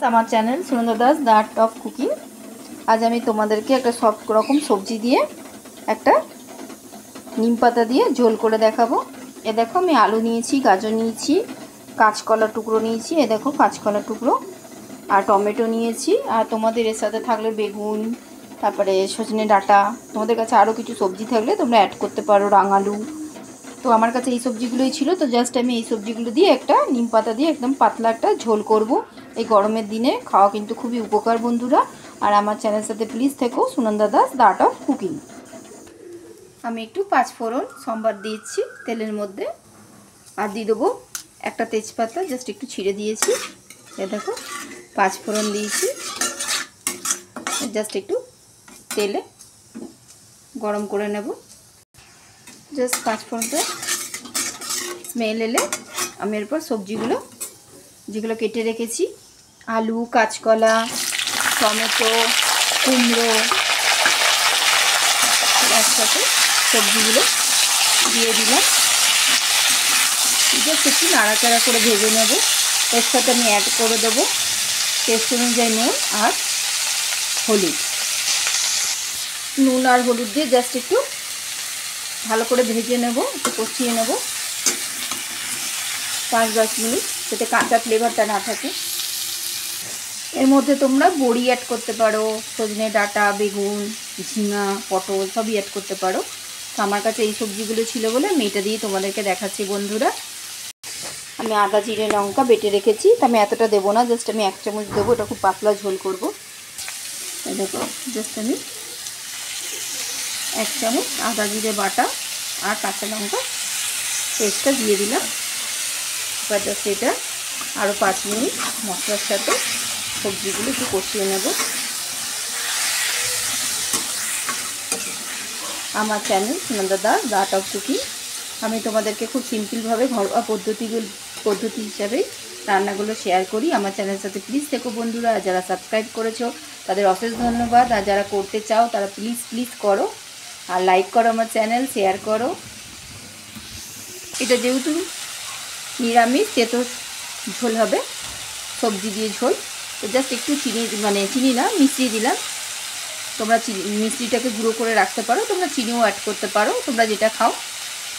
আমার channel Sunanda Das the art of cooking. আজ আমি তোমাদেরকে একটা সব রকম সবজি দিয়ে একটা নিম পাতা দিয়ে ঝোল করে দেখাবো। এ দেখো আমি আলু নিয়েছি, গাজর নিয়েছি, কাঁচকলা টুকরো নিয়েছি, এ দেখো কাঁচকলা টুকরো, আর টমেটো নিয়েছি। আর তোমাদের এর সাথে থাকলে বেগুন, তারপরে সজনে ডাঁটা, তোমাদের কাছে আরও কিছু সবজি থাকলে তোমরা অ্যাড করতে পারো, রাঙালু। তো আমার কাছে এই সবজিগুলোই ছিল, তো জাস্ট আমি এই সবজিগুলো দিয়ে একটা নিম পাতা দিয়ে একদম পাতলা একটা ঝোল করব। এই গরমের দিনে খাওয়া কিন্তু খুবই উপকার বন্ধুরা। আর আমার চ্যানেলের সাথে প্লিজ থেকো, Sunanda Das the art of cooking. আমি একটু পাঁচফোড়ন সম্বার দিয়েছি তেলের মধ্যে, আর দিয়ে দেবো একটা তেজপাতা, জাস্ট একটু ছিঁড়ে দিয়েছি। এ দেখো পাঁচফোড়ন দিয়েছি, জাস্ট একটু তেলে গরম করে নেব। জাস্ট পাঁচফোড়নটা স্মেল এলে আমি এরপর সবজিগুলো যেগুলো কেটে রেখেছি, আলু, কাঁচকলা, টমেটো, কুমড়ো, একসাথে সবজিগুলো দিয়ে দিলাম। জাস্ট একটু নাড়াচাড়া করে ভেজে নেব। এর সাথে আমি অ্যাড করে দেবো টেস্ট অনুযায়ী নুন আর হলুদ। নুন আর হলুদ দিয়ে জাস্ট একটু ভালো করে ভেজে নেব, একটু কষিয়ে নেব 5-10 মিনিট, যাতে কাঁচা ফ্লেভারটা না থাকে। এর মধ্যে তোমরা বড়ি অ্যাড করতে পারো, সজনে ডাঁটা, বেগুন, ঝিঙা, পটল সবই অ্যাড করতে পারো। তো আমার কাছে এই সবজিগুলো ছিল বলে আমি এটা দিয়ে তোমাদেরকে দেখাচ্ছি বন্ধুরা। আমি আদা, জিরে, লঙ্কা বেটে রেখেছি, তো আমি এতটা দেবো না, জাস্ট আমি 1 চামচ দেবো, এটা খুব পাতলা ঝোল করব। দেখো জাস্ট আমি 1 চামচ আদা জিরে বাটা আর কাঁচা লঙ্কা পেস্টটা দিয়ে দিলাম। এবার জাস্ট এটা আরও 5 মিনিট মশলার সাথে সবজিগুলো একটু কষিয়ে নেব। আমার channel Sunanda Das the art of cooking. আমি তোমাদেরকে খুব সিম্পলভাবে ঘরোয়া পদ্ধতি হিসাবে রান্নাগুলো শেয়ার করি। আমার চ্যানেলের সাথে প্লিজ থেকো বন্ধুরা। আর যারা সাবস্ক্রাইব করেছো তাদের অশেষ ধন্যবাদ, আর যারা করতে চাও তারা প্লিজ করো, আর লাইক করো আমার চ্যানেল, শেয়ার করো। এটা যেহেতু নিরামিষ, তেতো ঝোল হবে, সবজি দিয়ে ঝোল, তো জাস্ট একটু চিনি না, মিষ্টি দিলাম। তোমরা মিষ্টিটাকে গুঁড়ো করে রাখতে পারো, তোমরা চিনিও অ্যাড করতে পারো, তোমরা যেটা খাও।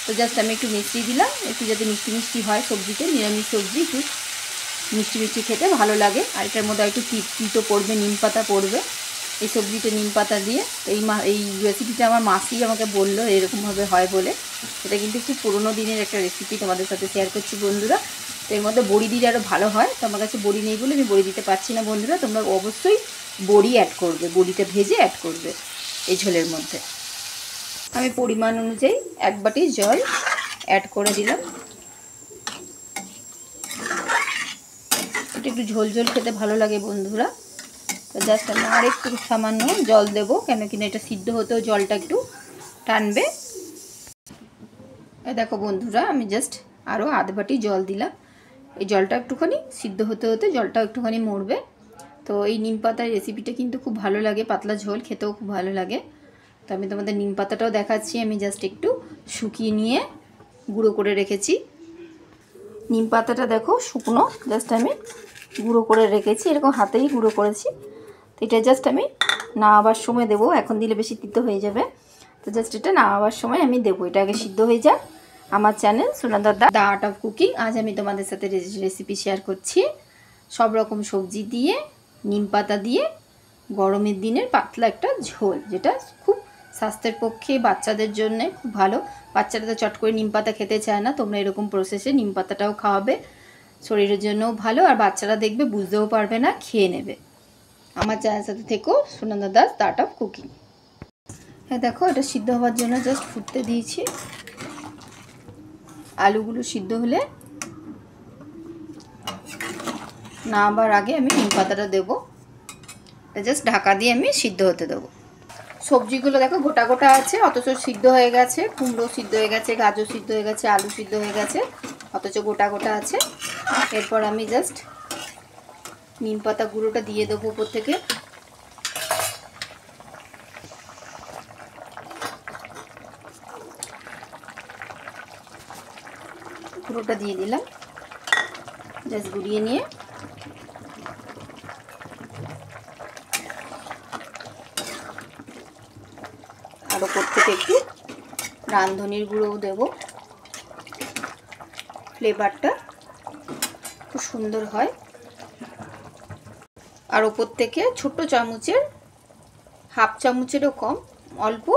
তো জাস্ট আমি একটু মিষ্টি দিলাম, একটু যাতে মিষ্টি হয় সবজিতে। নিরামিষ সবজি একটু মিষ্টি খেতে ভালো লাগে। আর এটার মধ্যে একটু তিতো পড়বে, নিম পাতা পড়বে এই সবজিতে। নিম পাতা দিয়ে এই রেসিপিটা আমার মাসি আমাকে বললো এরকমভাবে হয় বলে। এটা কিন্তু খুব পুরোনো দিনের একটা রেসিপি তোমাদের সাথে শেয়ার করছি বন্ধুরা। তো এর মধ্যে বড়ি দিলে আরও ভালো হয়, তো আমার কাছে বড়ি নেই বলে আমি বড়ি দিতে পারছি না বন্ধুরা। তোমরা অবশ্যই বড়ি অ্যাড করবে, বড়িটা ভেজে অ্যাড করবে এই ঝোলের মধ্যে। আমি পরিমাণ অনুযায়ী 1 বাটি জল অ্যাড করে দিলাম। এটা একটু ঝোল খেতে ভালো লাগে বন্ধুরা। তো জাস্ট আমি আর একটু সামান্য জল দেবো, কেন কিনা এটা সিদ্ধ হতেও জলটা একটু টানবে। দেখো বন্ধুরা, আমি জাস্ট আরও আধ বাটি জল দিলাম। এই জলটা একটুখানি সিদ্ধ হতে জলটাও একটুখানি মরবে। তো এই নিম পাতার রেসিপিটা কিন্তু খুব ভালো লাগে, পাতলা ঝোল খেতেও খুব ভালো লাগে। তো আমি তোমাদের নিম পাতাটাও দেখাচ্ছি। আমি জাস্ট একটু শুকিয়ে নিয়ে গুঁড়ো করে রেখেছি। নিম পাতাটা দেখো শুকনো, জাস্ট আমি গুঁড়ো করে রেখেছি, এরকম হাতেই গুঁড়ো করেছি। তো এটা জাস্ট আমি নামাবার সময় দেবো, এখন দিলে বেশি তিতো হয়ে যাবে। তো জাস্ট এটা নামাবার সময় আমি দেবো, এটা আগে সিদ্ধ হয়ে যাক। আমার channel Sunanda the art of cooking. আজ আমি তোমাদের সাথে রেসিপি শেয়ার করছি সব রকম সবজি দিয়ে, নিম পাতা দিয়ে গরমের দিনের পাতলা একটা ঝোল, যেটা খুব স্বাস্থ্যের পক্ষে, বাচ্চাদের জন্য খুব ভালো। বাচ্চারা তো চট করে নিম পাতা খেতে চায় না, তোমরা এরকম প্রসেসে নিম পাতাটাও খাওয়াবে, শরীরের জন্যও ভালো। আর বাচ্চারা দেখবে বুঝতেও পারবে না, খেয়ে নেবে। আমার চ্যানেলের সাথে থেকো, Sunanda Das the art of cooking. হ্যাঁ দেখো, এটা সিদ্ধ হওয়ার জন্য জাস্ট ফুটতে দিয়েছি। আলুগুলো সিদ্ধ হলে নামাবার আগে আমি নিম পাতাটা দেবো, জাস্ট ঢাকা দিয়ে আমি সিদ্ধ হতে দেবো। সবজিগুলো দেখো গোটা গোটা আছে, অথচ সিদ্ধ হয়ে গেছে। কুমড়ো সিদ্ধ হয়ে গেছে, গাজর সিদ্ধ হয়ে গেছে, আলু সিদ্ধ হয়ে গেছে, অথচ গোটা গোটা আছে। এরপর আমি জাস্ট নিম পাতা গুঁড়োটা দিয়ে দেবো উপর থেকে। গুঁড়োটা দিয়ে দিলাম, জাস্ট গুঁড়িয়ে নিয়ে আর ওপর থেকে একটু রাঁধুনির গুঁড়োও দেব, ফ্লেভারটা খুব সুন্দর হয়। আর ওপর থেকে ছোট্ট চামচের হাফ চামচেরও কম অল্প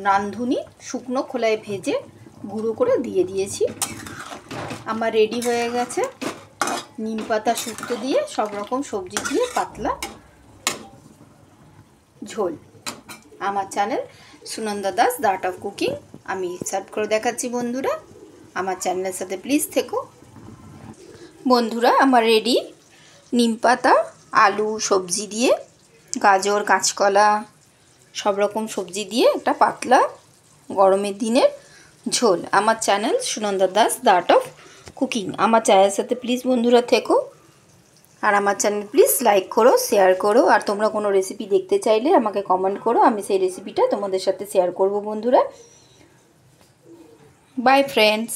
রাঁধুনি শুকনো খোলায় ভেজে গুঁড়ো করে দিয়ে দিয়েছি। আমার রেডি হয়ে গেছে নিম পাতা শুক্তো দিয়ে সব রকম সবজি দিয়ে পাতলা ঝোল। আমার channel Sunanda Das the art of cooking, আমি সার্ভ করে দেখাচ্ছি। বন্ধুরা আমার চ্যানেলের সাথে প্লিজ থেকো। বন্ধুরা আমার রেডি নিম পাতা আলু সবজি দিয়ে, গাজর কাঁচকলা সব রকম সবজি দিয়ে একটা পাতলা গরমের দিনের ঝোল। আমার channel Sunanda Das the art of cooking, আমার চ্যানেলের সাথে প্লিজ বন্ধুরা থেকো। আর আমার চ্যানেল প্লিজ লাইক করো, শেয়ার করো। আর তোমরা কোনো রেসিপি দেখতে চাইলে আমাকে কমেন্ট করো, আমি সেই রেসিপিটা তোমাদের সাথে শেয়ার করব বন্ধুরা। By friends.